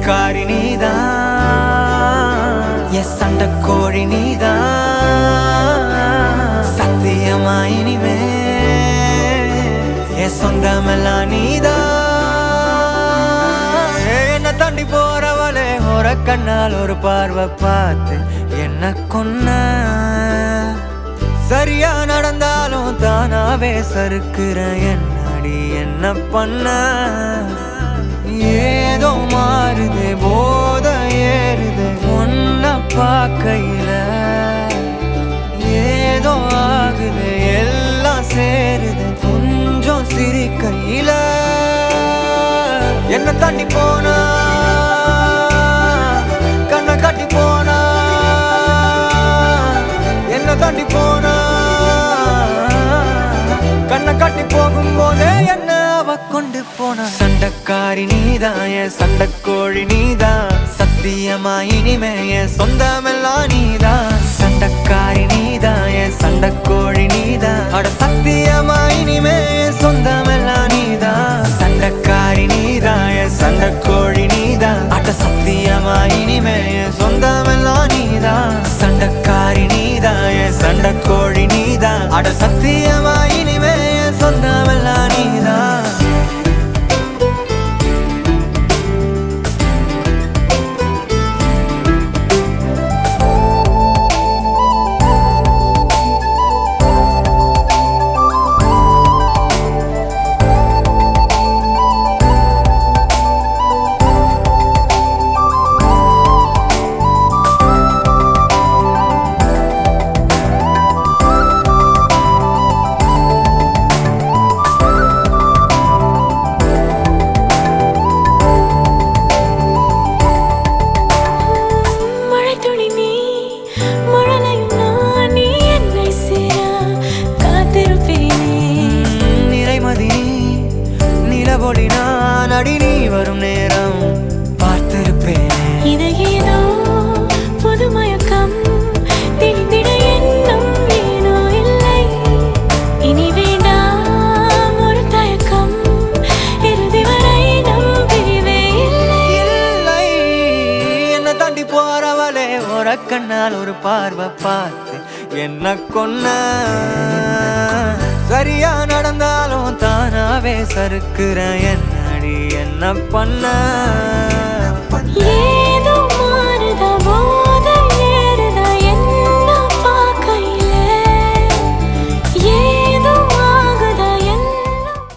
சண்டைக்காரி நீதான், என் சண்டைக்கோழி நீதான். சத்தியமா இனிமே என் சொந்தமெல்லாம் நீதான். என்ன தாண்டி போறவளே ஒரு கண்ணால் ஒரு பார்வை பார்த்து என்ன கொன்ன. சரியா நடந்தாலும் தானாவே சறுக்குற என்னடி என்ன பண்ண. ஏதோ மாறுது போத ஏறுது ஒன்ன பார்க்கையில. ஏதோ ஆகுது எல்லாம் சேருது கொஞ்சம் சிரிக்கையில. என்ன தாண்டி போனா கண்ணை காட்டி போனா. என்ன தாண்டி போனா கண்ணை காட்டி போகும்போதே என்ன அவ கொண்டு போனா. சண்டைக்காரி நீதான், என் சண்டைக்கோழி நீதான். சத்தியமா இனிமே என் சொந்தமெல்லாம் நீதான். சண்டைக்காரி நீதான், என் சண்டைக்கோழி நீதான். அட சத்தியமா இனிமே என் சொந்தமெல்லாம் நீதான். சண்டைக்காரி நீதான், என் சண்டைக்கோழி நீதான். அட சத்தியமா இனிமே என் சொந்தமெல்லாம் நீதான். சண்டைக்காரி நீதான், என் சண்டைக்கோழி நீதான். அட சத்தியமா இனிமே என் சொந்தமெல்லாம் நீதான். நான் அடி நீ வரும் நேரம் பார்த்திருப்பேன். இது ஏதோ புது மயக்கம் திணிந்திட எண்ணம் ஏனோ இல்லை. இனி வேண்டாம் ஒரு தயக்கம் இறுதி வரை நம் பிரிவே இல்லை. என்ன தாண்டி போறவளே ஒரு கண்ணால் ஒரு பார்வை பார்த்து என்ன கொன்ன. சரியா நடந்தாலும் தானாவே சறுக்குற என்னடி என்ன பண்ண.